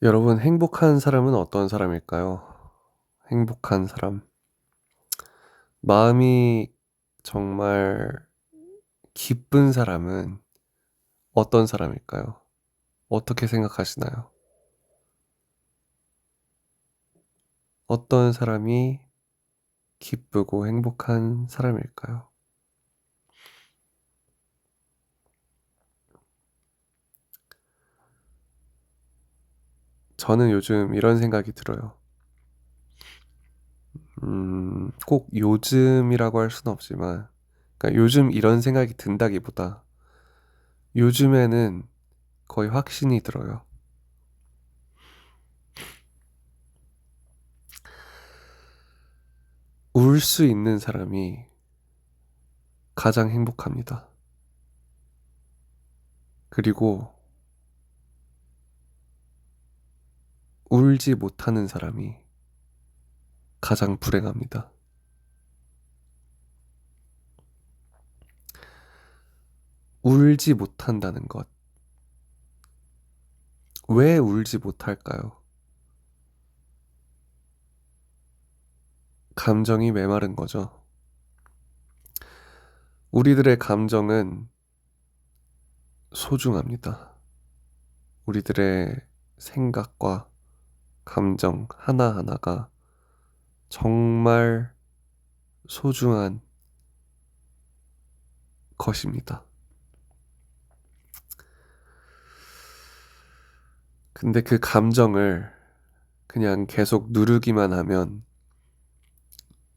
여러분, 행복한 사람은 어떤 사람일까요? 행복한 사람. 마음이 정말 기쁜 사람은 어떤 사람일까요? 어떻게 생각하시나요? 어떤 사람이 기쁘고 행복한 사람일까요? 저는 요즘 이런 생각이 들어요. 꼭 요즘이라고 할 수는 없지만, 그러니까 요즘 이런 생각이 든다기보다 요즘에는 거의 확신이 들어요. 울 수 있는 사람이 가장 행복합니다. 그리고 울지 못하는 사람이 가장 불행합니다. 울지 못한다는 것. 왜 울지 못할까요? 감정이 메마른 거죠. 우리들의 감정은 소중합니다. 우리들의 생각과 감정 하나하나가 정말 소중한 것입니다. 근데 그 감정을 그냥 계속 누르기만 하면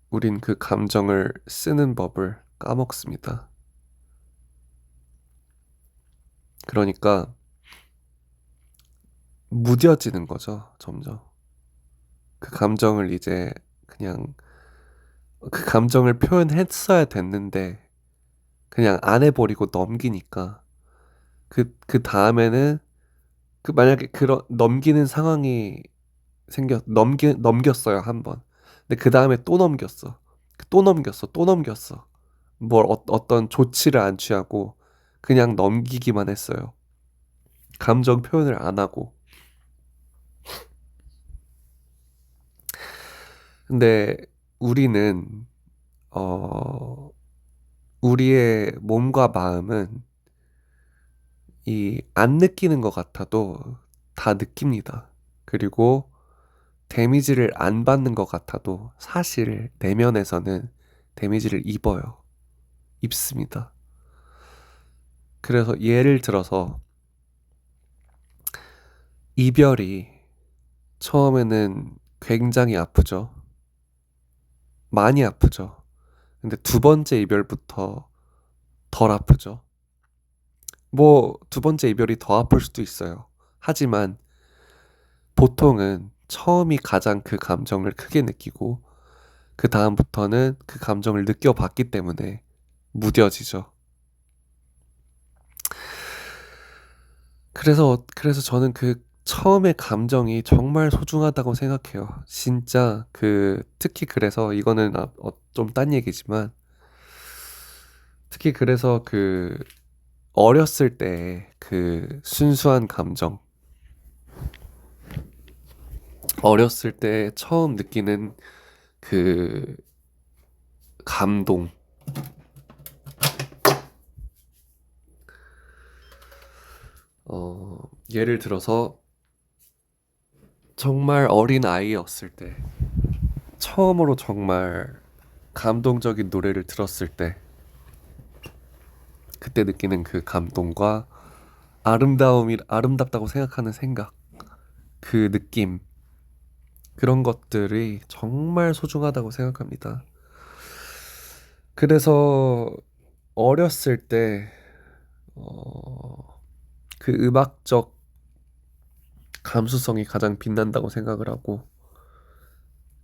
우린 그 감정을 쓰는 법을 까먹습니다. 그러니까 무뎌지는 거죠, 점점. 그 감정을 이제 그냥 그 감정을 표현했어야 됐는데 그냥 안 해버리고 넘기니까 그 다음에는 그 만약에 그런 넘기는 상황이 넘겼어요, 한 번. 근데 그 다음에 또 넘겼어. 또 넘겼어. 또 넘겼어. 어떤 조치를 안 취하고 그냥 넘기기만 했어요. 감정 표현을 안 하고. 근데 우리는 어 우리의 몸과 마음은 이 안 느끼는 것 같아도 다 느낍니다. 그리고 데미지를 안 받는 것 같아도 사실 내면에서는 데미지를 입어요. 입습니다. 그래서 예를 들어서 이별이 처음에는 굉장히 아프죠. 많이 아프죠. 근데 두 번째 이별부터 덜 아프죠. 뭐 두 번째 이별이 더 아플 수도 있어요. 하지만 보통은 처음이 가장 그 감정을 크게 느끼고 그 다음부터는 그 감정을 느껴봤기 때문에 무뎌지죠. 그래서 저는 그 처음의 감정이 정말 소중하다고 생각해요. 진짜 특히 그래서 이거는 좀 딴 얘기지만 특히 그래서 어렸을 때 그 순수한 감정, 어렸을 때 처음 느끼는 그 감동, 예를 들어서 정말 어린 아이였을 때, 처음으로 정말 감동적인 노래를 들었을 때, 그때 느끼는 그 감동과 아름답다고 생각하는 생각, 그 느낌, 그런 것들이 정말 소중하다고 생각합니다. 그래서 어렸을 때, 그 음악적 감수성이 가장 빛난다고 생각을 하고,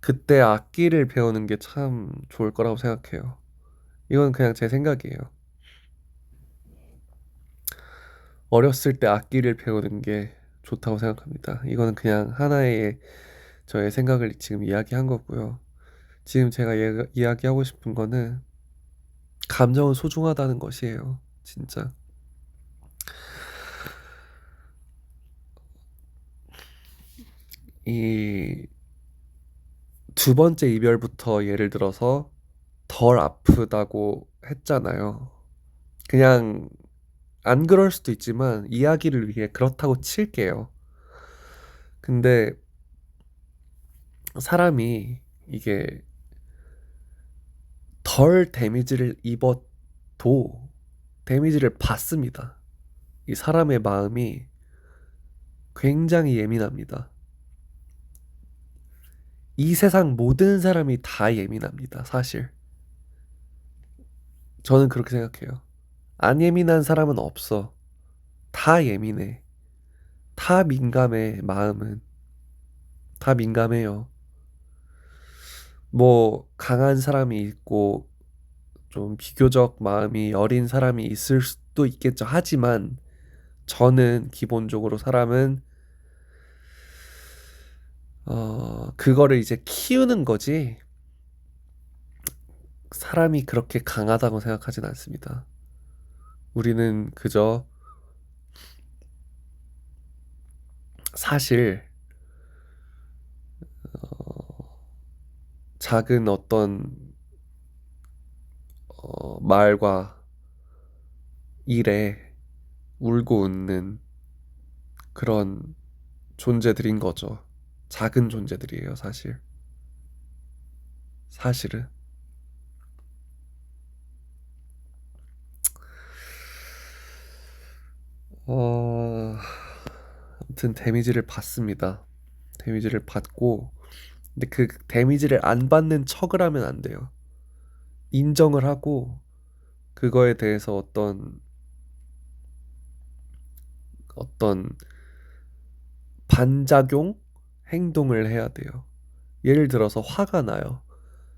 그때 악기를 배우는 게 참 좋을 거라고 생각해요. 이건 그냥 제 생각이에요. 어렸을 때 악기를 배우는 게 좋다고 생각합니다. 이거는 그냥 하나의 저의 생각을 지금 이야기한 거고요. 지금 제가 이야기하고 싶은 거는 감정은 소중하다는 것이에요. 진짜. 이 두 번째 이별부터 예를 들어서 덜 아프다고 했잖아요. 그냥 안 그럴 수도 있지만 이야기를 위해 그렇다고 칠게요. 근데 사람이 이게 덜 데미지를 입어도 데미지를 받습니다. 이 사람의 마음이 굉장히 예민합니다. 이 세상 모든 사람이 다 예민합니다, 사실. 저는 그렇게 생각해요. 안 예민한 사람은 없어. 다 예민해. 다 민감해, 마음은. 다 민감해요. 뭐, 강한 사람이 있고, 좀 비교적 마음이 여린 사람이 있을 수도 있겠죠. 하지만, 저는 기본적으로 사람은, 그거를 이제 키우는 거지, 사람이 그렇게 강하다고 생각하진 않습니다. 우리는 그저, 사실, 작은 어떤, 말과 일에 울고 웃는 그런 존재들인 거죠. 작은 존재들이에요, 사실. 사실은. 어, 아무튼 데미지를 받습니다. 데미지를 받고, 근데 그 데미지를 안 받는 척을 하면 안 돼요. 인정을 하고, 그거에 대해서 어떤 반작용 행동을 해야 돼요. 예를 들어서 화가 나요.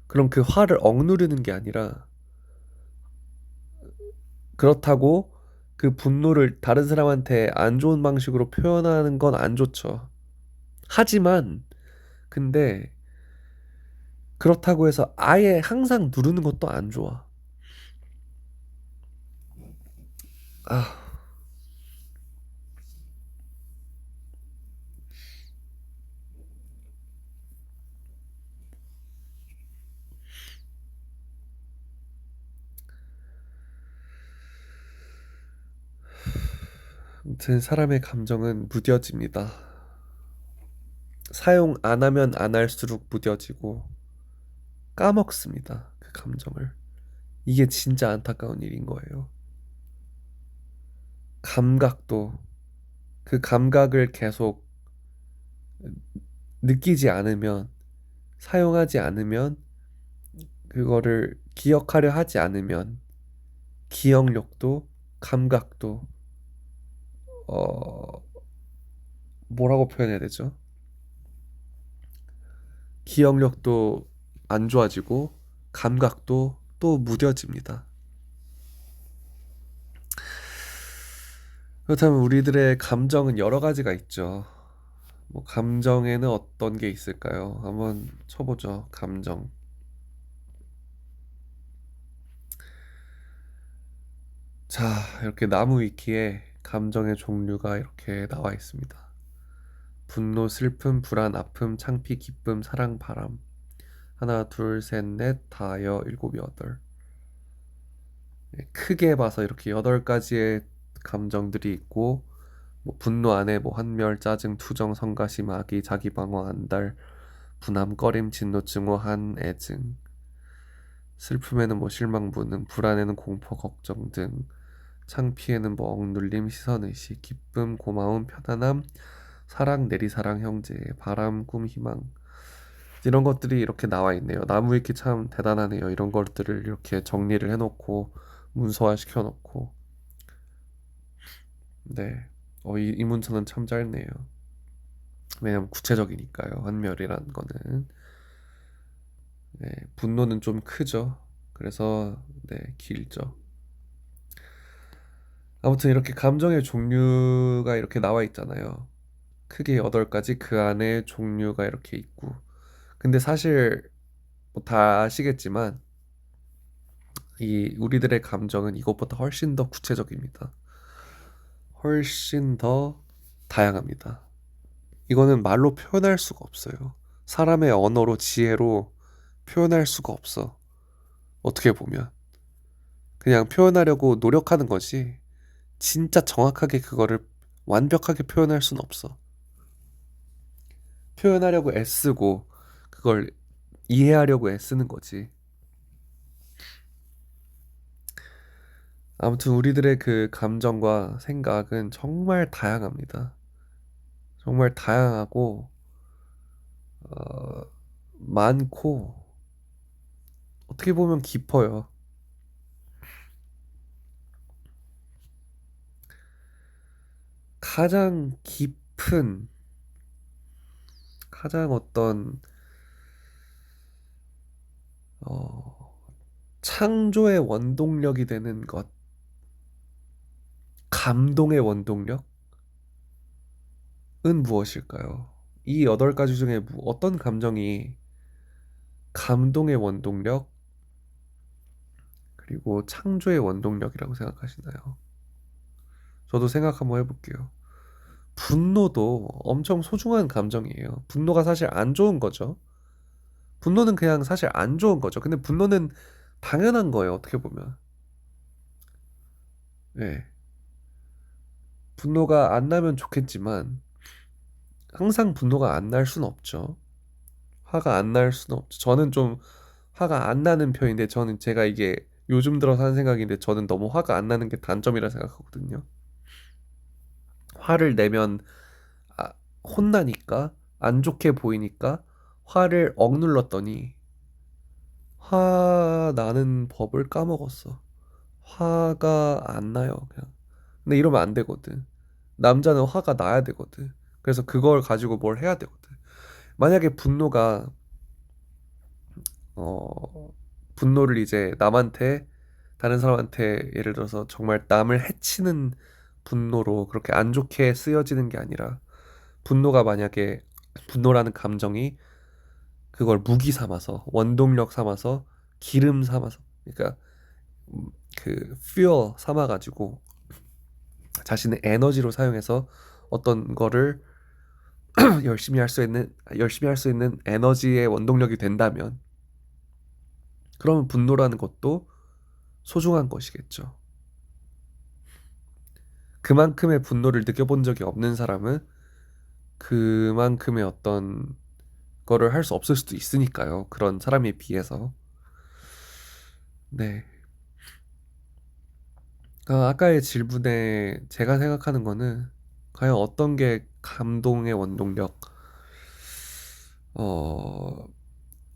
그럼 그 화를 억누르는 게 아니라, 그렇다고 그 분노를 다른 사람한테 안 좋은 방식으로 표현하는 건 안 좋죠. 하지만, 근데 그렇다고 해서 아예 항상 누르는 것도 안 좋아. 아, 아무튼 사람의 감정은 무뎌집니다. 사용 안 하면 안 할수록 무뎌지고 까먹습니다. 그 감정을. 이게 진짜 안타까운 일인 거예요. 감각도 그 감각을 계속 느끼지 않으면 사용하지 않으면 그거를 기억하려 하지 않으면 기억력도 감각도 어 뭐라고 표현해야 되죠? 기억력도 안 좋아지고 감각도 또 무뎌집니다. 그렇다면 우리들의 감정은 여러 가지가 있죠. 뭐 감정에는 어떤 게 있을까요? 한번 쳐보죠. 감정. 자, 이렇게 나무 위키에 감정의 종류가 이렇게 나와 있습니다. 분노, 슬픔, 불안, 아픔, 창피, 기쁨, 사랑, 바람. 하나, 둘, 셋, 넷, 다여, 일곱, 여덟. 크게 봐서 이렇게 8가지의 감정들이 있고 뭐 분노 안에 뭐 환멸, 짜증, 투정, 성가심, 악의, 자기방어, 안달, 분함, 꺼림, 진노, 증오한, 애증. 슬픔에는 뭐 실망, 무능, 불안에는 공포, 걱정 등. 창피에는 뭐 억눌림, 시선의식, 기쁨, 고마움, 편안함, 사랑, 내리사랑, 형제, 바람, 꿈, 희망. 이런 것들이 이렇게 나와 있네요. 나무 위키 참 대단하네요. 이런 것들을 이렇게 정리를 해놓고 문서화 시켜놓고. 네. 이 문서는 참 짧네요. 왜냐면 구체적이니까요. 환멸이라는 거는. 네, 분노는 좀 크죠. 그래서 네, 길죠. 아무튼 이렇게 감정의 종류가 이렇게 나와 있잖아요. 크게 8가지 그 안에 종류가 이렇게 있고. 근데 사실 뭐다 아시겠지만 이 우리들의 감정은 이것보다 훨씬 더 구체적입니다. 훨씬 더 다양합니다. 이거는 말로 표현할 수가 없어요. 사람의 언어로 지혜로 표현할 수가 없어. 어떻게 보면. 그냥 표현하려고 노력하는 거지. 진짜 정확하게 그거를 완벽하게 표현할 수는 없어. 표현하려고 애쓰고 그걸 이해하려고 애쓰는 거지. 아무튼 우리들의 그 감정과 생각은 정말 다양합니다. 정말 다양하고 어, 많고 어떻게 보면 깊어요. 가장 깊은 가장 어떤 어, 창조의 원동력이 되는 것, 감동의 원동력은 무엇일까요? 이 8가지 중에 어떤 감정이 감동의 원동력, 그리고 창조의 원동력이라고 생각하시나요? 저도 생각 한번 해볼게요. 분노도 엄청 소중한 감정이에요. 분노가 사실 안 좋은 거죠. 분노는 그냥 사실 안 좋은 거죠. 근데 분노는 당연한 거예요. 어떻게 보면. 네. 분노가 안 나면 좋겠지만 항상 분노가 안 날 수는 없죠. 화가 안 날 수는 없죠. 저는 좀 화가 안 나는 편인데 저는 제가 이게 요즘 들어서 하는 생각인데 저는 너무 화가 안 나는 게 단점이라 생각하거든요. 화를 내면 아, 혼나니까 안 좋게 보이니까 화를 억눌렀더니 화 나는 법을 까먹었어. 화가 안 나요, 그냥. 근데 이러면 안 되거든. 남자는 화가 나야 되거든. 그래서 그걸 가지고 뭘 해야 되거든. 만약에 어, 분노를 이제 남한테, 다른 사람한테 예를 들어서 정말 남을 해치는 분노로 그렇게 안 좋게 쓰여지는 게 아니라 분노가 만약에 분노라는 감정이 그걸 무기 삼아서 원동력 삼아서 기름 삼아서 그러니까 그 fuel 삼아가지고 자신의 에너지로 사용해서 어떤 거를 열심히 할 수 있는 에너지의 원동력이 된다면 그러면 분노라는 것도 소중한 것이겠죠. 그만큼의 분노를 느껴본 적이 없는 사람은 그만큼의 어떤 거를 할 수 없을 수도 있으니까요. 그런 사람에 비해서. 네. 아까의 질문에 제가 생각하는 거는 과연 어떤 게 감동의 원동력, 어,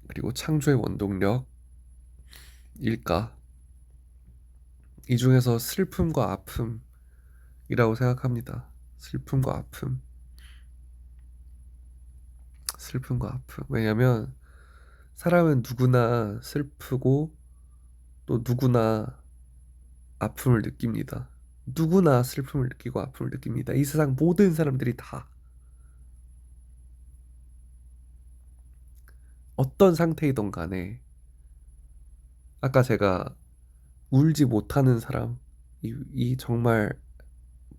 그리고 창조의 원동력일까? 이 중에서 슬픔과 아픔이라고 생각합니다. 슬픔과 아픔, 슬픔과 아픔. 왜냐면 사람은 누구나 슬프고 또 누구나 아픔을 느낍니다. 누구나 슬픔을 느끼고 아픔을 느낍니다. 이 세상 모든 사람들이 다 어떤 상태이든 간에 아까 제가 울지 못하는 사람 이 정말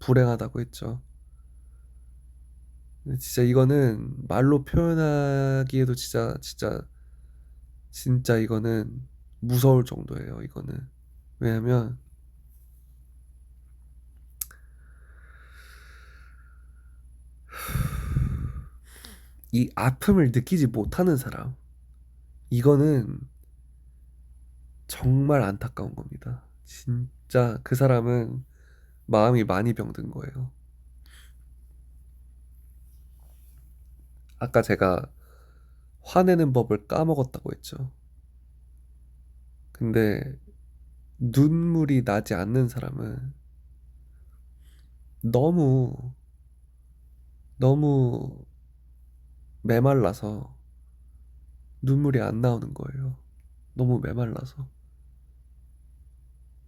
불행하다고 했죠. 근데 진짜 이거는 말로 표현하기에도 진짜 이거는 무서울 정도예요. 이거는 왜냐면 이 아픔을 느끼지 못하는 사람 이거는 정말 안타까운 겁니다. 진짜 그 사람은 마음이 많이 병든 거예요. 아까 제가 화내는 법을 까먹었다고 했죠. 근데 눈물이 나지 않는 사람은 너무, 너무 메말라서 눈물이 안 나오는 거예요. 너무 메말라서.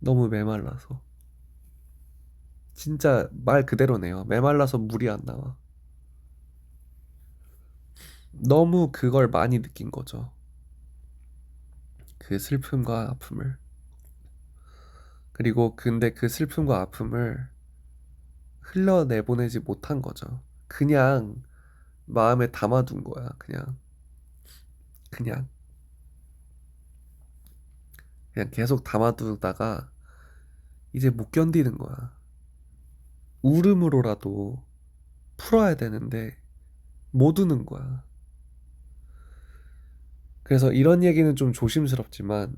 너무 메말라서. 진짜 말 그대로네요. 메말라서 물이 안 나와. 너무 그걸 많이 느낀 거죠. 그 슬픔과 아픔을. 그리고 근데 그 슬픔과 아픔을 흘러내보내지 못한 거죠. 그냥 마음에 담아둔 거야. 그냥, 그냥 계속 담아두다가 이제 못 견디는 거야. 울음으로라도 풀어야 되는데 못 우는 거야. 그래서 이런 얘기는 좀 조심스럽지만,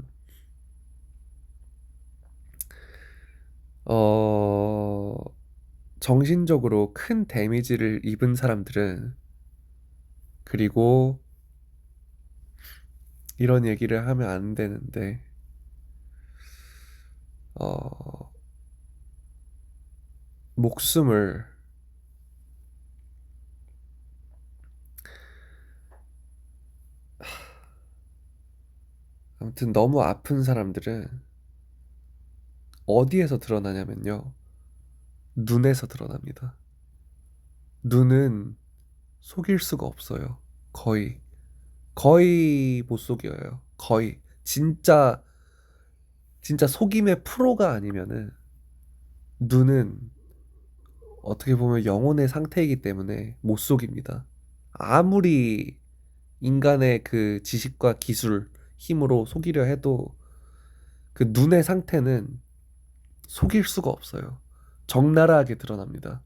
어, 정신적으로 큰 데미지를 입은 사람들은, 그리고 이런 얘기를 하면 안 되는데, 어, 목숨을, 아무튼 너무 아픈 사람들은 어디에서 드러나냐면요. 눈에서 드러납니다. 눈은 속일 수가 없어요. 거의. 거의 못 속여요. 거의. 진짜 속임의 프로가 아니면은 눈은 어떻게 보면 영혼의 상태이기 때문에 못 속입니다. 아무리 인간의 그 지식과 기술, 힘으로 속이려 해도 그 눈의 상태는 속일 수가 없어요. 적나라하게 드러납니다.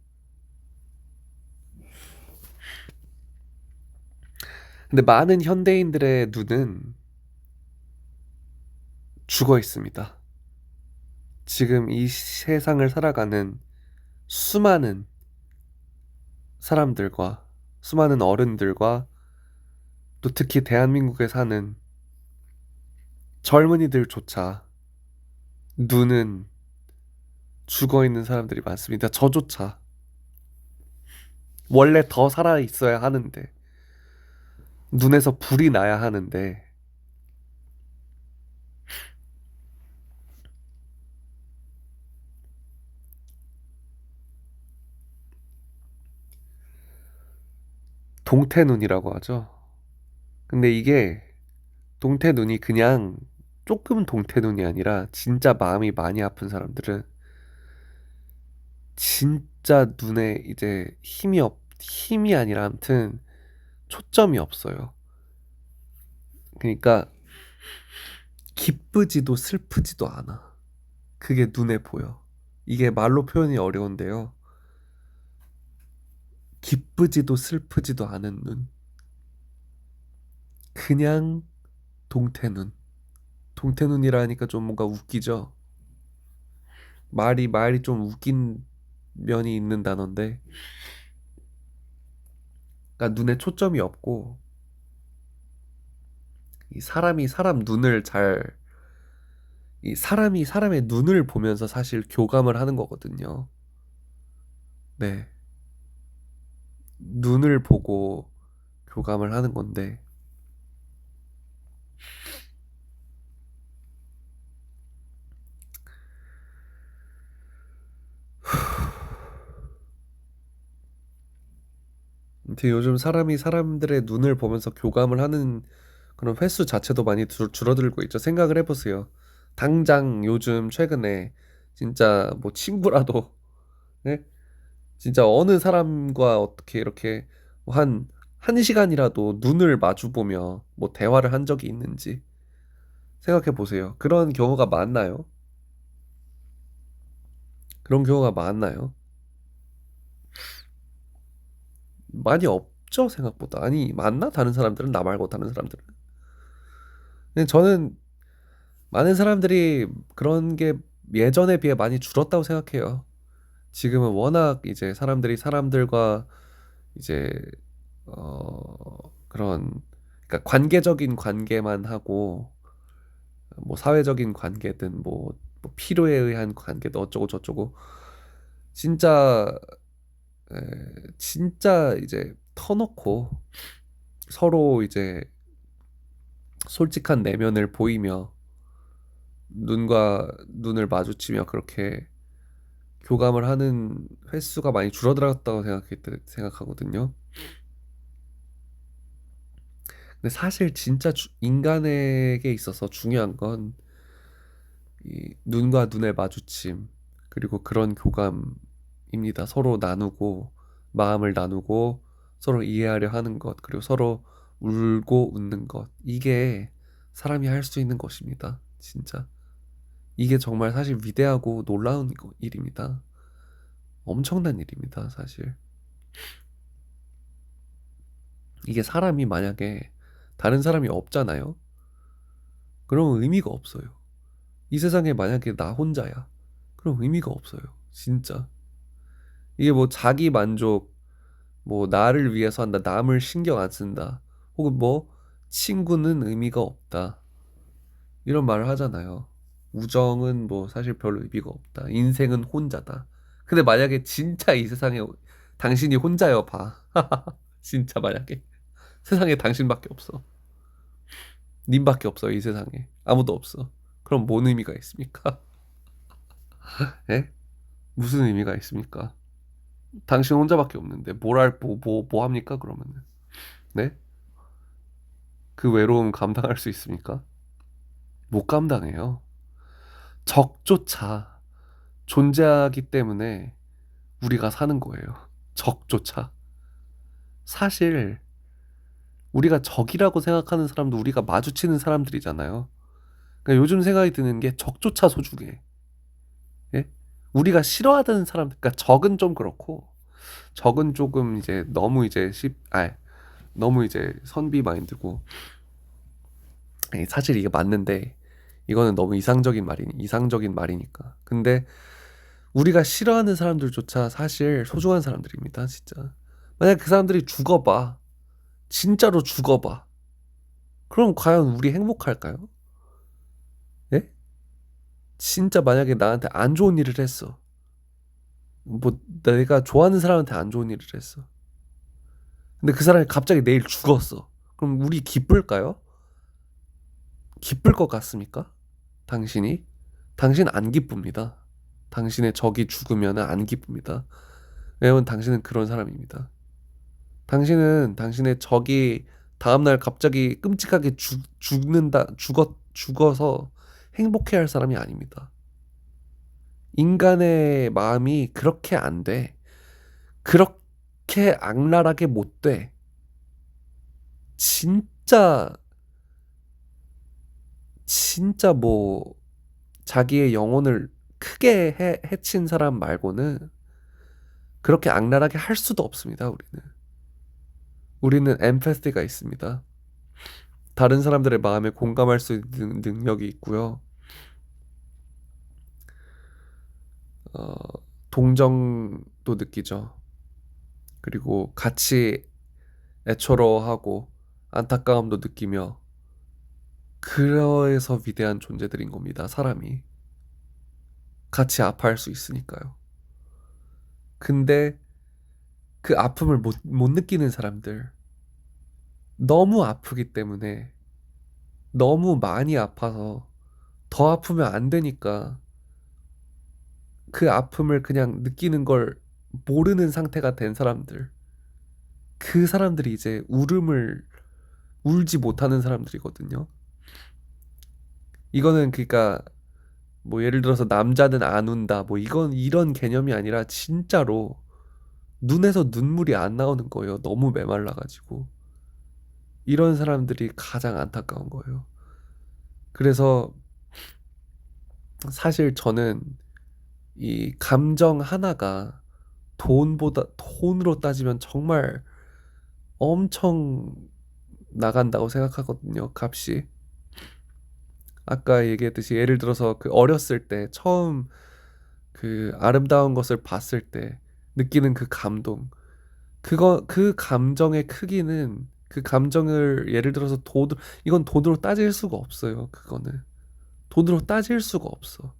근데 많은 현대인들의 눈은 죽어 있습니다. 지금 이 세상을 살아가는 수많은 사람들과 수많은 어른들과 또 특히 대한민국에 사는 젊은이들조차 눈은 죽어 있는 사람들이 많습니다. 저조차 원래 더 살아 있어야 하는데 눈에서 불이 나야 하는데 동태눈이라고 하죠. 근데 이게 동태눈이 그냥 조금 동태눈이 아니라 진짜 마음이 많이 아픈 사람들은 진짜 눈에 이제 힘이 아니라 아무튼 초점이 없어요. 그러니까 기쁘지도 슬프지도 않아. 그게 눈에 보여. 이게 말로 표현이 어려운데요. 기쁘지도 슬프지도 않은 눈. 그냥 동태눈. 동태눈이라니까 좀 뭔가 웃기죠? 말이 좀 웃긴 면이 있는 단어인데, 그러니까 눈에 초점이 없고, 이 사람이 사람 눈을 잘, 이 사람이 사람의 눈을 보면서 사실 교감을 하는 거거든요. 네. 눈을 보고 교감을 하는 건데, 아무튼 요즘 사람이 사람들의 눈을 보면서 교감을 하는 그런 횟수 자체도 많이 줄어들고 있죠. 생각을 해보세요. 당장 요즘 최근에 진짜 뭐 친구라도 네? 진짜 어느 사람과 어떻게 이렇게 뭐 한 시간이라도 눈을 마주 보며 뭐 대화를 한 적이 있는지 생각해 보세요. 그런 경우가 많나요? 그런 경우가 많나요? 많이 없죠, 생각보다. 아니, 많나? 다른 사람들은 나 말고 다른 사람들은. 근데 저는 많은 사람들이 그런 게 예전에 비해 많이 줄었다고 생각해요. 지금은 워낙 이제 사람들이 사람들과 이제 그런 그러니까 관계적인 관계만 하고 뭐 사회적인 관계든 뭐 필요에 의한 관계도 어쩌고 저쩌고 진짜 진짜 이제 터놓고 서로 이제 솔직한 내면을 보이며 눈과 눈을 마주치며 그렇게 교감을 하는 횟수가 많이 줄어들었다고 생각하거든요. 근데 사실 진짜 인간에게 있어서 중요한 건 이 눈과 눈의 마주침 그리고 그런 교감입니다. 서로 나누고 마음을 나누고 서로 이해하려 하는 것, 그리고 서로 울고 웃는 것. 이게 사람이 할 수 있는 것입니다. 진짜. 이게 정말 사실 위대하고 놀라운 일입니다. 엄청난 일입니다, 사실. 이게 사람이 만약에 다른 사람이 없잖아요? 그럼 의미가 없어요. 이 세상에 만약에 나 혼자야. 그럼 의미가 없어요. 진짜. 이게 뭐 자기 만족, 뭐 나를 위해서 한다, 남을 신경 안 쓴다. 혹은 뭐 친구는 의미가 없다. 이런 말을 하잖아요. 우정은 뭐 사실 별 의미가 없다. 인생은 혼자다. 근데 만약에 진짜 이 세상에 당신이 혼자여 봐. 진짜 만약에 세상에 당신밖에 없어. 님밖에 없어 이 세상에. 아무도 없어. 그럼 뭔 의미가 있습니까? 예? 무슨 의미가 있습니까? 당신 혼자밖에 없는데 뭐 합니까 그러면은? 네? 그 외로움 감당할 수 있습니까? 못 감당해요. 적조차 존재하기 때문에 우리가 사는 거예요. 적조차. 사실 우리가 적이라고 생각하는 사람도 우리가 마주치는 사람들이잖아요. 그러니까 요즘 생각이 드는 게 적조차 소중해. 예? 우리가 싫어하는 사람, 그러니까 적은 좀 그렇고 적은 조금 이제 너무 이제 선비 마인드고 사실 이게 맞는데 이거는 너무 이상적인 말이니까. 근데 우리가 싫어하는 사람들조차 사실 소중한 사람들입니다, 진짜. 만약 그 사람들이 죽어봐. 진짜로 죽어봐. 그럼 과연 우리 행복할까요? 예? 진짜 만약에 나한테 안 좋은 일을 했어. 뭐 내가 좋아하는 사람한테 안 좋은 일을 했어. 근데 그 사람이 갑자기 내일 죽었어. 그럼 우리 기쁠까요? 기쁠 것 같습니까? 당신이? 당신 안 기쁩니다. 당신의 적이 죽으면 안 기쁩니다. 왜냐면 당신은 그런 사람입니다. 당신은 당신의 적이 다음날 갑자기 끔찍하게 죽어서 행복해 할 사람이 아닙니다. 인간의 마음이 그렇게 안 돼. 그렇게 악랄하게 못 돼. 진짜, 진짜 뭐, 자기의 영혼을 크게 해친 사람 말고는 그렇게 악랄하게 할 수도 없습니다, 우리는. 우리는 엠패티가 있습니다. 다른 사람들의 마음에 공감할 수 있는 능력이 있고요. 어, 동정도 느끼죠. 그리고 같이 애처로워하고 안타까움도 느끼며 그래서 위대한 존재들인 겁니다. 사람이 같이 아파할 수 있으니까요. 근데 그 아픔을 못 느끼는 사람들 너무 아프기 때문에 너무 많이 아파서 더 아프면 안 되니까 그 아픔을 그냥 느끼는 걸 모르는 상태가 된 사람들 그 사람들이 이제 울지 못하는 사람들이거든요. 이거는 그러니까 뭐 예를 들어서 남자는 안 운다 뭐 이건 이런 개념이 아니라 진짜로 눈에서 눈물이 안 나오는 거예요. 너무 메말라가지고 이런 사람들이 가장 안타까운 거예요. 그래서 사실 저는 이 감정 하나가 돈으로 따지면 정말 엄청 나간다고 생각하거든요. 값이. 아까 얘기했듯이 예를 들어서 그 어렸을 때 처음 그 아름다운 것을 봤을 때 느끼는 그 감동. 그 감정의 크기는 그 감정을 예를 들어서 이건 돈으로 따질 수가 없어요. 그거는. 돈으로 따질 수가 없어.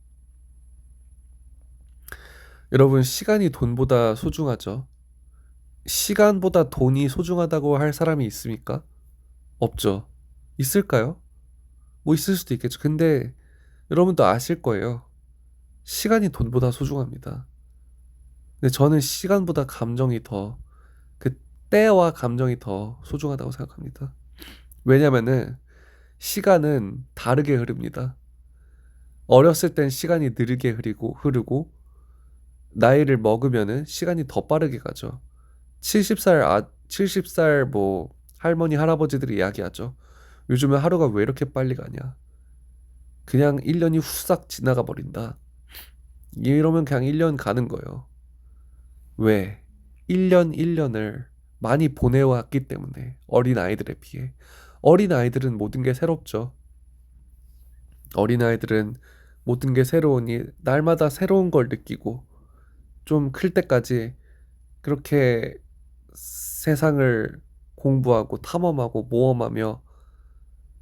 여러분, 시간이 돈보다 소중하죠? 시간보다 돈이 소중하다고 할 사람이 있습니까? 없죠. 있을까요? 뭐 있을 수도 있겠죠. 근데 여러분도 아실 거예요. 시간이 돈보다 소중합니다. 근데 저는 시간보다 그 때와 감정이 더 소중하다고 생각합니다. 왜냐면은 시간은 다르게 흐릅니다. 어렸을 땐 시간이 느리게 흐르고 나이를 먹으면은 시간이 더 빠르게 가죠. 70살 70살 뭐 할머니 할아버지들이 이야기하죠. 요즘은 하루가 왜 이렇게 빨리 가냐. 그냥 1년이 후싹 지나가 버린다. 이러면 그냥 1년 가는 거예요. 왜? 1년 1년을 많이 보내왔기 때문에 어린 아이들에 비해. 어린 아이들은 모든 게 새롭죠. 어린 아이들은 모든 게 새로우니 날마다 새로운 걸 느끼고 좀 클 때까지 그렇게 세상을 공부하고 탐험하고 모험하며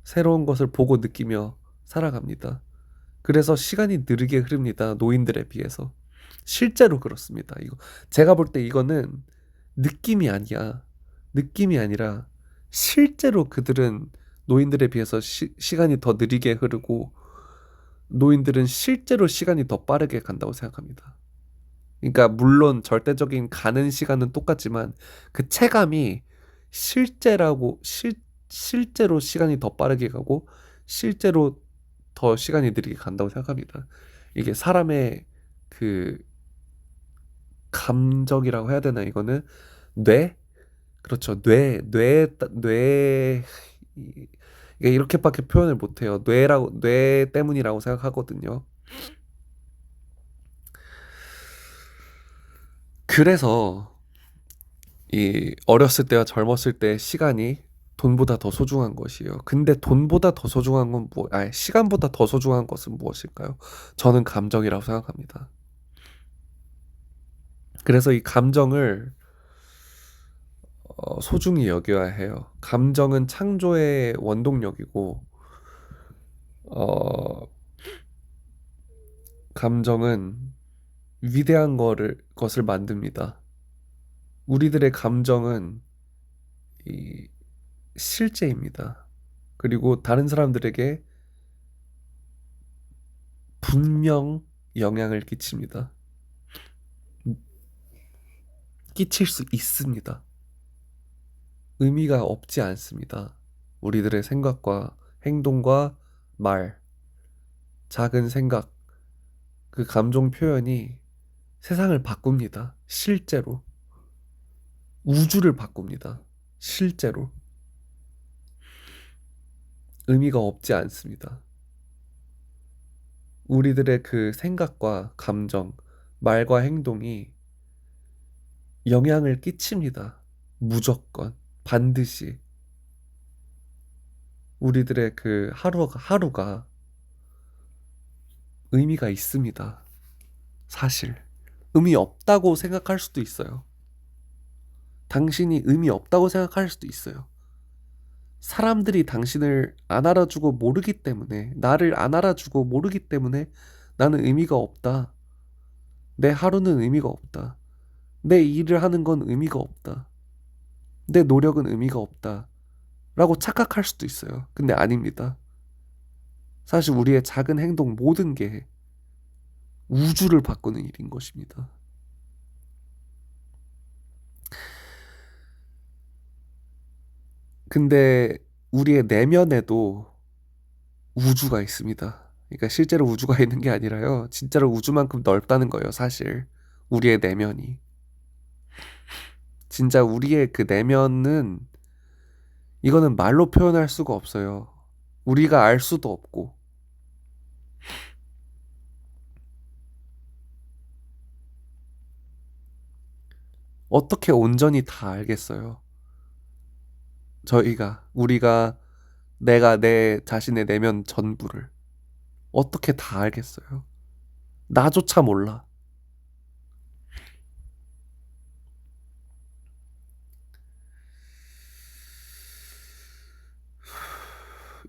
새로운 것을 보고 느끼며 살아갑니다. 그래서 시간이 느리게 흐릅니다. 노인들에 비해서. 실제로 그렇습니다. 이거 제가 볼 때 이거는 느낌이 아니야. 느낌이 아니라 실제로 그들은 노인들에 비해서 시간이 더 느리게 흐르고 노인들은 실제로 시간이 더 빠르게 간다고 생각합니다. 그러니까 물론 절대적인 가는 시간은 똑같지만 그 체감이 실제로 시간이 더 빠르게 가고 실제로 더 시간이 느리게 간다고 생각합니다. 이게 사람의 그 감정이라고 해야 되나 이거는 뇌? 그렇죠. 이게 이렇게밖에 표현을 못해요. 뇌 때문이라고 생각하거든요. 그래서 이 어렸을 때와 젊었을 때 시간이 돈보다 더 소중한 것이에요. 근데 돈보다 더 소중한 건 시간보다 더 소중한 것은 무엇일까요? 저는 감정이라고 생각합니다. 그래서 이 감정을 소중히 여겨야 해요. 감정은 창조의 원동력이고, 어, 감정은 위대한 것을 만듭니다. 우리들의 감정은 이 실제입니다. 그리고 다른 사람들에게 분명 영향을 끼칩니다. 끼칠 수 있습니다. 의미가 없지 않습니다. 우리들의 생각과 행동과 말, 작은 생각, 그 감정 표현이 세상을 바꿉니다. 실제로. 우주를 바꿉니다. 실제로. 의미가 없지 않습니다. 우리들의 그 생각과 감정, 말과 행동이 영향을 끼칩니다. 무조건, 반드시. 우리들의 그 하루가 의미가 있습니다. 사실. 의미 없다고 생각할 수도 있어요. 당신이 의미 없다고 생각할 수도 있어요. 사람들이 당신을 안 알아주고 모르기 때문에, 나를 안 알아주고 모르기 때문에 나는 의미가 없다. 내 하루는 의미가 없다. 내 일을 하는 건 의미가 없다. 내 노력은 의미가 없다. 라고 착각할 수도 있어요. 근데 아닙니다. 사실 우리의 작은 행동 모든 게 우주를 바꾸는 일인 것입니다. 근데 우리의 내면에도 우주가 있습니다. 그러니까 실제로 우주가 있는 게 아니라요. 진짜로 우주만큼 넓다는 거예요, 사실. 우리의 내면이. 진짜 우리의 그 내면은 이거는 말로 표현할 수가 없어요. 우리가 알 수도 없고. 어떻게 온전히 다 알겠어요? 우리가, 내가 내 자신의 내면 전부를 어떻게 다 알겠어요? 나조차 몰라.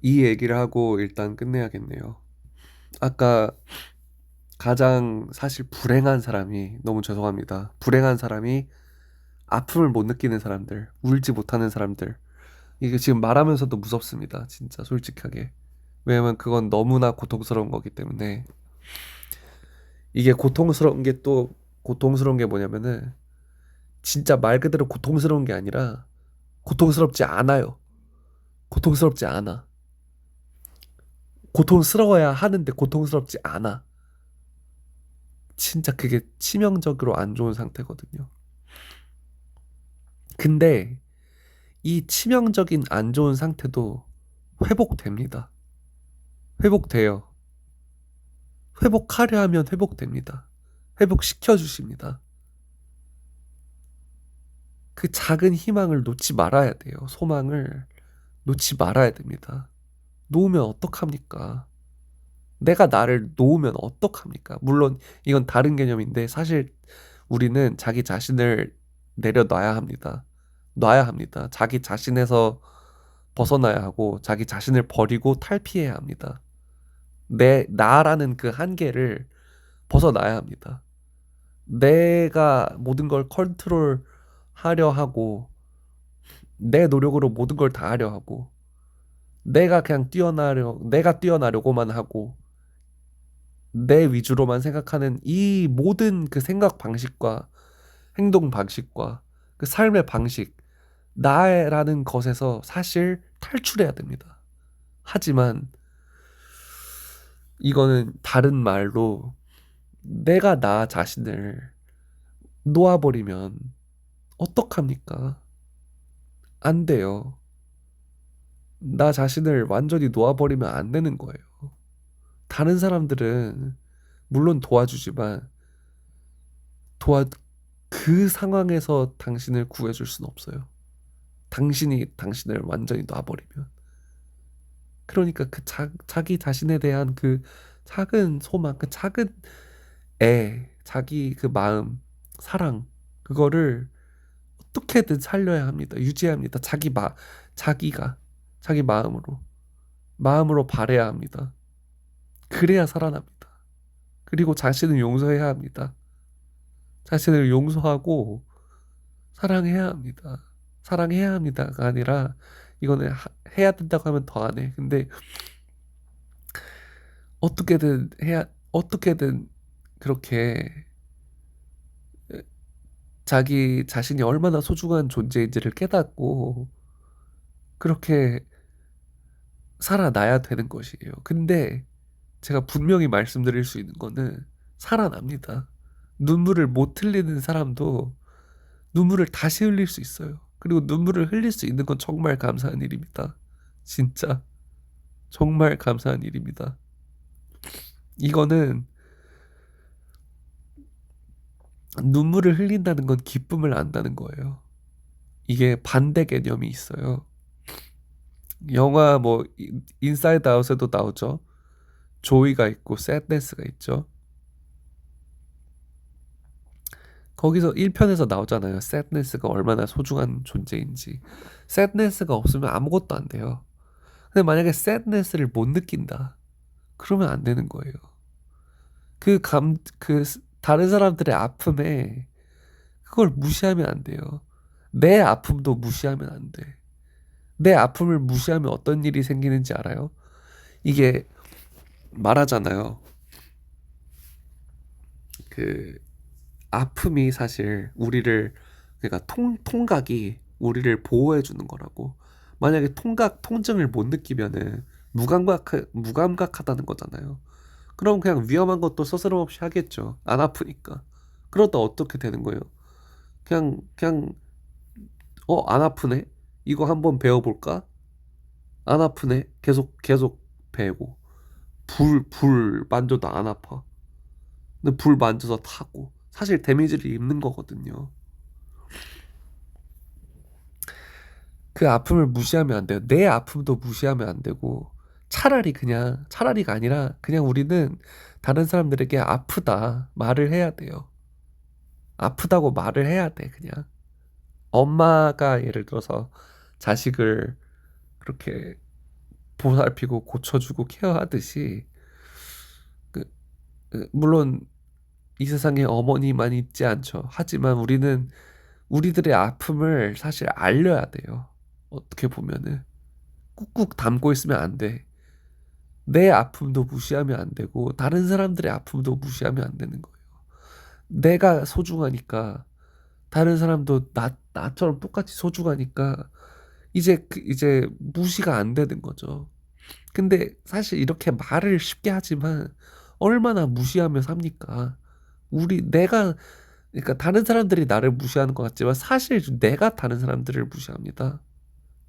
이 얘기를 하고 일단 끝내야겠네요. 아까 가장 사실 불행한 사람이, 너무 죄송합니다. 불행한 사람이 아픔을 못 느끼는 사람들, 울지 못하는 사람들. 이게 지금 말하면서도 무섭습니다. 진짜 솔직하게. 왜냐면 그건 너무나 고통스러운 거기 때문에. 이게 고통스러운 게 뭐냐면은 진짜 말 그대로 고통스러운 게 아니라 고통스럽지 않아요. 고통스럽지 않아. 고통스러워야 하는데 고통스럽지 않아. 진짜 그게 치명적으로 안 좋은 상태거든요. 근데 이 치명적인 안 좋은 상태도 회복됩니다. 회복돼요. 회복하려 하면 회복됩니다. 회복시켜 주십니다. 그 작은 희망을 놓지 말아야 돼요. 소망을 놓지 말아야 됩니다. 놓으면 어떡합니까? 내가 나를 놓으면 어떡합니까? 물론 이건 다른 개념인데 사실 우리는 자기 자신을 내려놔야 합니다. 놔야 합니다. 자기 자신에서 벗어나야 하고 자기 자신을 버리고 탈피해야 합니다. 나라는 그 한계를 벗어나야 합니다. 내가 모든 걸 컨트롤 하려 하고 내 노력으로 모든 걸 다 하려 하고 내가 뛰어나려고만 하고 내 위주로만 생각하는 이 모든 그 생각 방식과 행동 방식과 그 삶의 방식, 나라는 것에서 사실 탈출해야 됩니다. 하지만 이거는 다른 말로 내가 나 자신을 놓아버리면 어떡합니까? 안 돼요. 나 자신을 완전히 놓아버리면 안 되는 거예요. 다른 사람들은 물론 도와주지만 도와 그 상황에서 당신을 구해줄 수는 없어요. 당신이 당신을 완전히 놔버리면. 그러니까 자기 자신에 대한 그 작은 소망, 그 작은 자기 그 마음, 사랑, 그거를 어떻게든 살려야 합니다. 유지해야 합니다. 자기가, 자기 마음으로 바래야 합니다. 그래야 살아납니다. 그리고 자신을 용서해야 합니다. 자신을 용서하고 사랑해야 합니다. 사랑해야 합니다가 아니라 이거는 해야 된다고 하면 더 안 해. 근데 어떻게든 그렇게 자기 자신이 얼마나 소중한 존재인지를 깨닫고 그렇게 살아나야 되는 것이에요. 근데 제가 분명히 말씀드릴 수 있는 거는 살아납니다. 눈물을 못 흘리는 사람도 눈물을 다시 흘릴 수 있어요. 그리고 눈물을 흘릴 수 있는 건 정말 감사한 일입니다. 진짜 정말 감사한 일입니다. 이거는 눈물을 흘린다는 건 기쁨을 안다는 거예요. 이게 반대 개념이 있어요. 영화 뭐 인사이드 아웃에도 나오죠. 조이가 있고 새드네스가 있죠. 거기서 1편에서 나오잖아요. 새드네스가 얼마나 소중한 존재인지. 새드네스가 없으면 아무것도 안 돼요. 근데 만약에 새드네스를 못 느낀다. 그러면 안 되는 거예요. 다른 사람들의 아픔에 그걸 무시하면 안 돼요. 내 아픔도 무시하면 안 돼. 내 아픔을 무시하면 어떤 일이 생기는지 알아요? 이게 말하잖아요. 그 아픔이 사실 그러니까 통각이 우리를 보호해 주는 거라고. 만약에 통증을 못 느끼면은 무감각하다는 거잖아요. 그럼 그냥 위험한 것도 스스럼 없이 하겠죠. 안 아프니까. 그러다 어떻게 되는 거예요? 그냥 안 아프네? 이거 한번 배워볼까? 안 아프네? 계속 배고. 불 만져도 안 아파. 근데 불 만져서 타고. 사실 데미지를 입는 거거든요. 그 아픔을 무시하면 안 돼요. 내 아픔도 무시하면 안 되고 차라리가 아니라 그냥 우리는 다른 사람들에게 아프다 말을 해야 돼요. 아프다고 말을 해야 돼, 그냥. 엄마가 예를 들어서 자식을 그렇게 보살피고 고쳐주고 케어하듯이 그, 물론 이 세상에 어머니만 있지 않죠. 하지만 우리는 우리들의 아픔을 사실 알려야 돼요. 어떻게 보면은 꾹꾹 담고 있으면 안 돼. 내 아픔도 무시하면 안 되고 다른 사람들의 아픔도 무시하면 안 되는 거예요. 내가 소중하니까 다른 사람도 나처럼 똑같이 소중하니까 이제 무시가 안 되는 거죠. 근데 사실 이렇게 말을 쉽게 하지만 얼마나 무시하며 삽니까? 그러니까 다른 사람들이 나를 무시하는 것 같지만 사실 내가 다른 사람들을 무시합니다.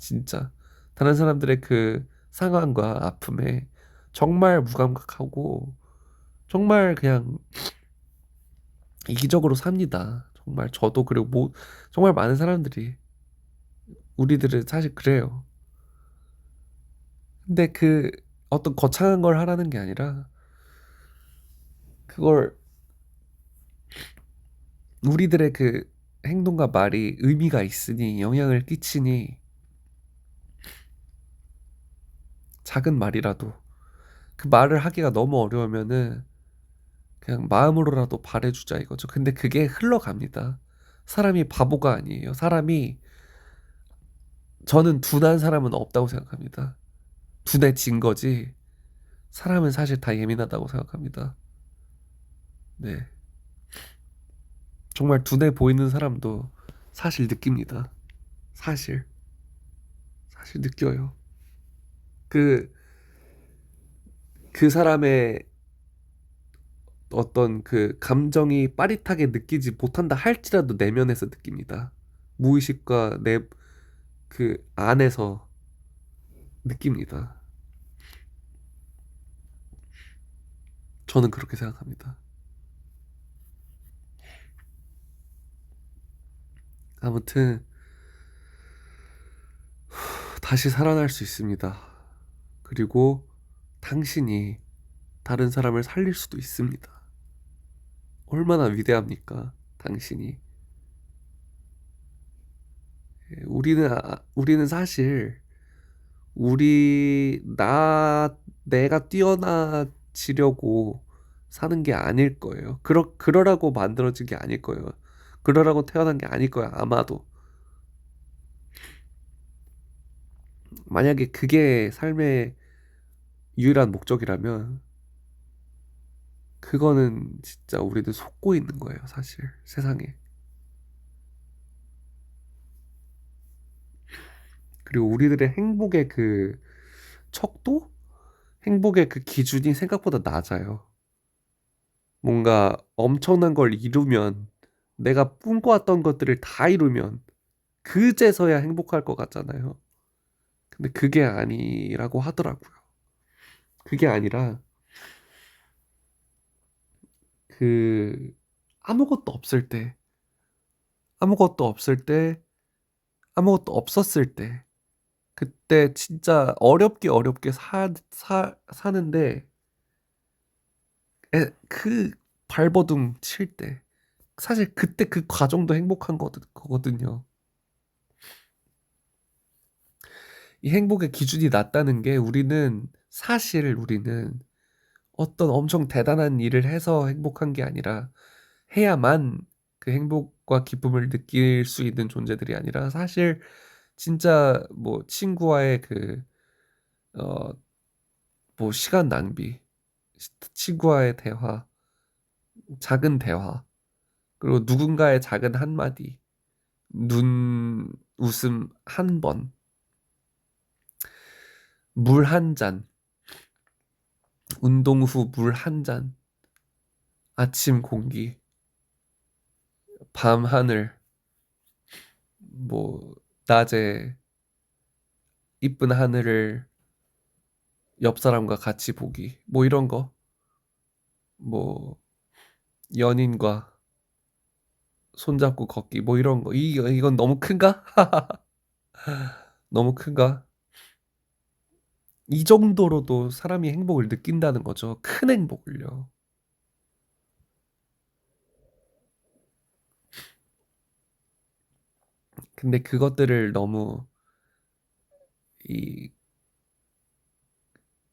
진짜. 다른 사람들의 그 상황과 아픔에 정말 무감각하고 정말 그냥 이기적으로 삽니다. 정말 저도 그리고 뭐 정말 많은 사람들이 우리들은 사실 그래요. 근데 그 어떤 거창한 걸 하라는 게 아니라 그걸 우리들의 그 행동과 말이 의미가 있으니 영향을 끼치니 작은 말이라도 그 말을 하기가 너무 어려우면은 그냥 마음으로라도 바래주자 이거죠. 근데 그게 흘러갑니다. 사람이 바보가 아니에요. 사람이 저는 둔한 사람은 없다고 생각합니다. 둔해진 거지. 사람은 사실 다 예민하다고 생각합니다. 네. 정말 둔해 보이는 사람도 사실 느낍니다. 사실. 사실 느껴요. 그, 그 사람의 어떤 그 감정이 빠릿하게 느끼지 못한다 할지라도 내면에서 느낍니다. 무의식과 내 그 안에서 느낍니다. 저는 그렇게 생각합니다. 아무튼 다시 살아날 수 있습니다. 그리고 당신이 다른 사람을 살릴 수도 있습니다. 얼마나 위대합니까? 당신이. 우리는 사실 내가 뛰어나지려고 사는 게 아닐 거예요. 그러라고 만들어진 게 아닐 거예요. 그러라고 태어난 게 아닐 거예요. 아마도. 만약에 그게 삶의 유일한 목적이라면 그거는 진짜 우리는 속고 있는 거예요, 사실. 세상에. 그리고 우리들의 행복의 그 척도? 행복의 그 기준이 생각보다 낮아요. 뭔가 엄청난 걸 이루면 내가 꿈꿔왔던 것들을 다 이루면 그제서야 행복할 것 같잖아요. 근데 그게 아니라고 하더라고요. 그게 아니라 그 아무것도 없을 때, 아무것도 없을 때, 아무것도 없었을 때, 그때 진짜 어렵게 사는데 그 발버둥 칠 때, 사실 그때 그 과정도 행복한 거거든요. 이 행복의 기준이 낮다는 게 우리는 어떤 엄청 대단한 일을 해서 행복한 게 아니라 해야만 그 행복과 기쁨을 느낄 수 있는 존재들이 아니라 사실 진짜 뭐 친구와의 그 어 뭐 시간 낭비, 친구와의 대화, 작은 대화, 그리고 누군가의 작은 한마디, 눈 웃음 한 번, 물 한 잔, 운동 후 물 한 잔, 아침 공기, 밤 하늘, 뭐 낮에 이쁜 하늘을 옆 사람과 같이 보기, 뭐 이런 거, 뭐 연인과 손잡고 걷기, 뭐 이런 거. 이건 너무 큰가? 너무 큰가? 이 정도로도 사람이 행복을 느낀다는 거죠. 큰 행복을요. 근데 그것들을 너무 이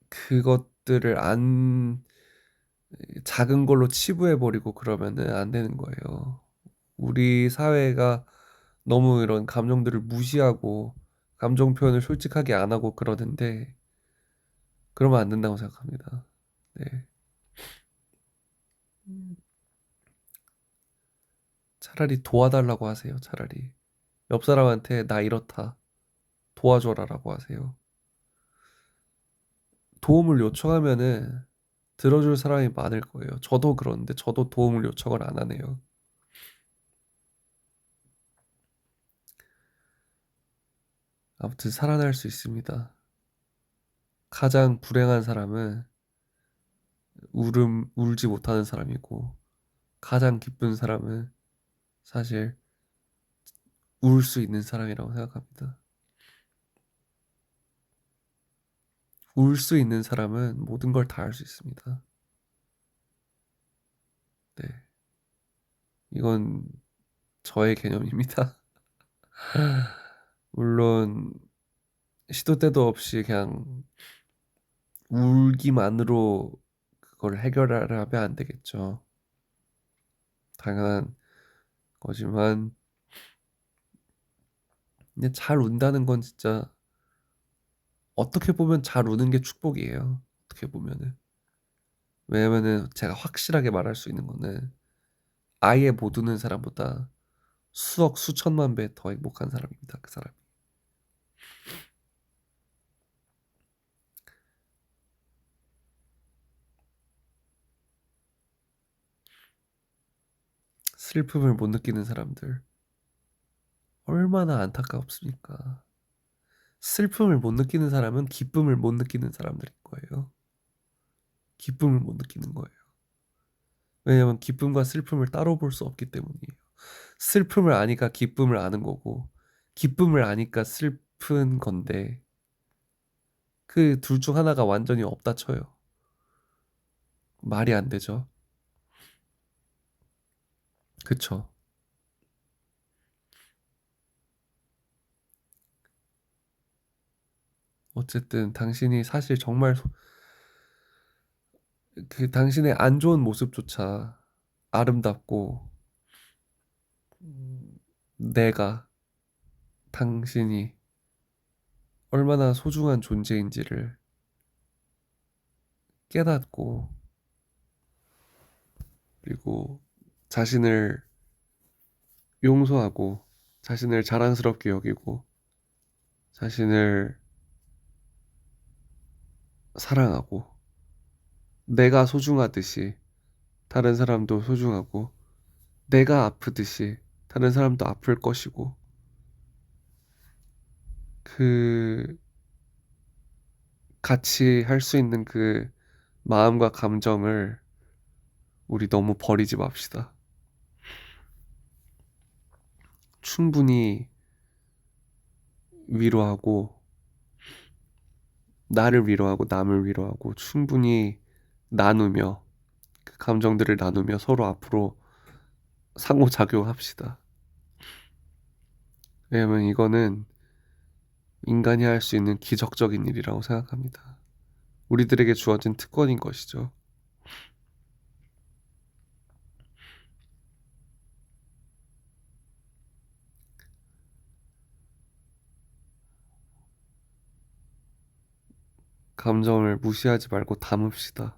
그것들을 안 작은 걸로 치부해 버리고 그러면은 안 되는 거예요. 우리 사회가 너무 이런 감정들을 무시하고 감정 표현을 솔직하게 안 하고 그러는데 그러면 안 된다고 생각합니다. 네. 차라리 도와달라고 하세요. 차라리 옆 사람한테 나 이렇다 도와줘라라고 하세요. 도움을 요청하면은 들어줄 사람이 많을 거예요. 저도 그런데 저도 도움을 요청을 안 하네요. 아무튼 살아날 수 있습니다. 가장 불행한 사람은 울지 못하는 사람이고, 가장 기쁜 사람은 사실 울 수 있는 사람이라고 생각합니다. 울 수 있는 사람은 모든 걸 다 할 수 있습니다. 네. 이건 저의 개념입니다. 물론, 시도 때도 없이 그냥 울기만으로 그걸 해결하려 하면 안 되겠죠. 당연한 거지만, 근데 잘 운다는 건 진짜 어떻게 보면 잘 우는 게 축복이에요. 어떻게 보면은. 왜냐면은 제가 확실하게 말할 수 있는 거는 아예 못 우는 사람보다 수억 수천만 배 더 행복한 사람입니다. 그 사람이. 슬픔을 못 느끼는 사람들 얼마나 안타깝습니까? 슬픔을 못 느끼는 사람은 기쁨을 못 느끼는 사람들인 거예요. 기쁨을 못 느끼는 거예요. 왜냐면 기쁨과 슬픔을 따로 볼 수 없기 때문이에요. 슬픔을 아니까 기쁨을 아는 거고, 기쁨을 아니까 슬픈 건데, 그 둘 중 하나가 완전히 없다 쳐요. 말이 안 되죠. 그쵸? 어쨌든 당신이 사실 정말 그 당신의 안 좋은 모습조차 아름답고, 내가, 당신이 얼마나 소중한 존재인지를 깨닫고, 그리고 자신을 용서하고, 자신을 자랑스럽게 여기고, 자신을 사랑하고, 내가 소중하듯이 다른 사람도 소중하고, 내가 아프듯이 다른 사람도 아플 것이고, 그 같이 할 수 있는 그 마음과 감정을 우리 너무 버리지 맙시다. 충분히 위로하고, 나를 위로하고, 남을 위로하고, 충분히 나누며, 그 감정들을 나누며 서로 앞으로 상호작용합시다. 왜냐면 이거는 인간이 할 수 있는 기적적인 일이라고 생각합니다. 우리들에게 주어진 특권인 것이죠. 감정을 무시하지 말고 담읍시다.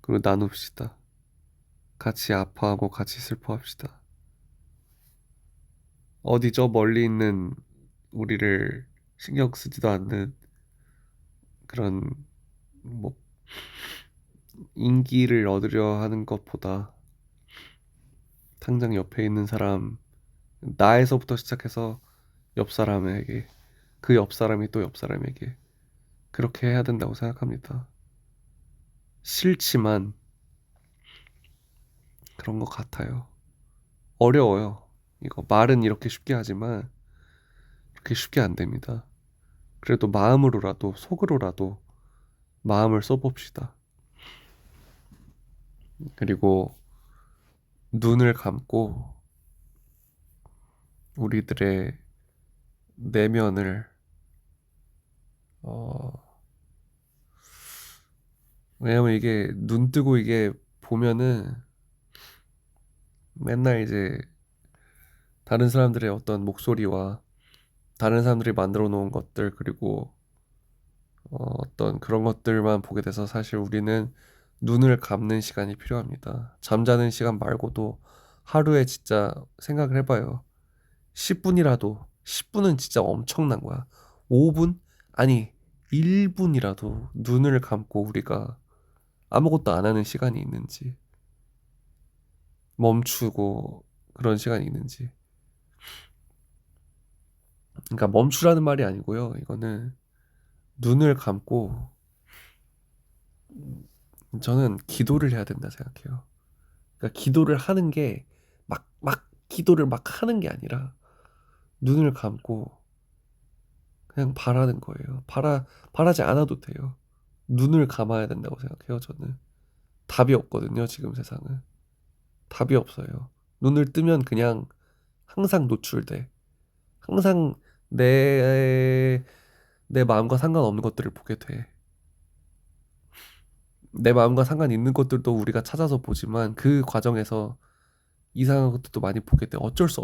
그리고 나눕시다. 같이 아파하고 같이 슬퍼합시다. 어디 저 멀리 있는 우리를 신경 쓰지도 않는 그런 뭐 인기를 얻으려 하는 것보다 당장 옆에 있는 사람, 나에서부터 시작해서 옆 사람에게, 그 옆 사람이 또 옆 사람에게 그렇게 해야 된다고 생각합니다. 싫지만 그런 것 같아요. 어려워요. 이거 말은 이렇게 쉽게 하지만 그렇게 쉽게 안 됩니다. 그래도 마음으로라도 속으로라도 마음을 써봅시다. 그리고 눈을 감고 우리들의 내면을 어 왜냐면 이게 눈 뜨고 이게 보면은 맨날 이제 다른 사람들의 어떤 목소리와 다른 사람들이 만들어 놓은 것들 그리고 어떤 그런 것들만 보게 돼서 사실 우리는 눈을 감는 시간이 필요합니다. 잠자는 시간 말고도 하루에 진짜 생각을 해봐요. 10분이라도, 10분은 진짜 엄청난 거야. 5분? 아니, 1분이라도 눈을 감고 우리가 아무것도 안 하는 시간이 있는지, 멈추고 그런 시간이 있는지. 그러니까 멈추라는 말이 아니고요. 이거는 눈을 감고 저는 기도를 해야 된다 생각해요. 그러니까 기도를 하는 게 막 기도를 막 하는 게 아니라 눈을 감고 그냥 바라는 거예요. 바라지 않아도 돼요. 눈을 감아야 된다고 생각해요, 저는. 답이 없거든요, 지금 세상은. 답이 없어요. 눈을 뜨면 그냥 항상 노출돼. 항상 내, 내 마음과 상관없는 것들을 보게 돼. 내 마음과 상관 있는 것들도 우리가 찾아서 보지만 그 과정에서 이상한 것들도 많이 보게 돼. 어쩔 수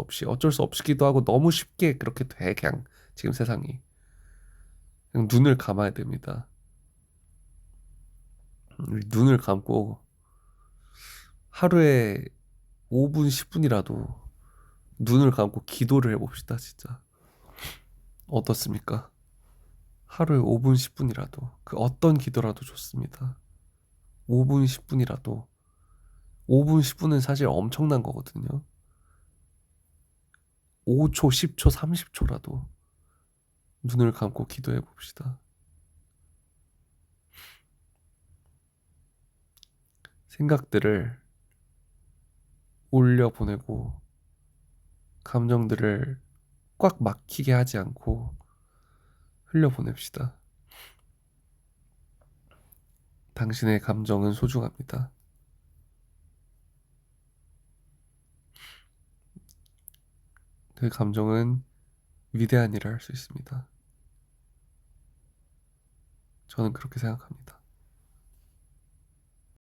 없기도 하고 너무 쉽게 그렇게 돼. 그냥 지금 세상이. 그냥 눈을 감아야 됩니다. 눈을 감고 하루에 5분, 10분이라도 눈을 감고 기도를 해봅시다, 진짜. 어떻습니까? 하루에 5분, 10분이라도 그 어떤 기도라도 좋습니다. 5분, 10분이라도 5분, 10분은 사실 엄청난 거거든요. 5초, 10초, 30초라도 눈을 감고 기도해 봅시다. 생각들을 올려보내고 감정들을 꽉 막히게 하지 않고 흘려보냅시다. 당신의 감정은 소중합니다. 그 감정은 위대한 일을 할 수 있습니다. 저는 그렇게 생각합니다.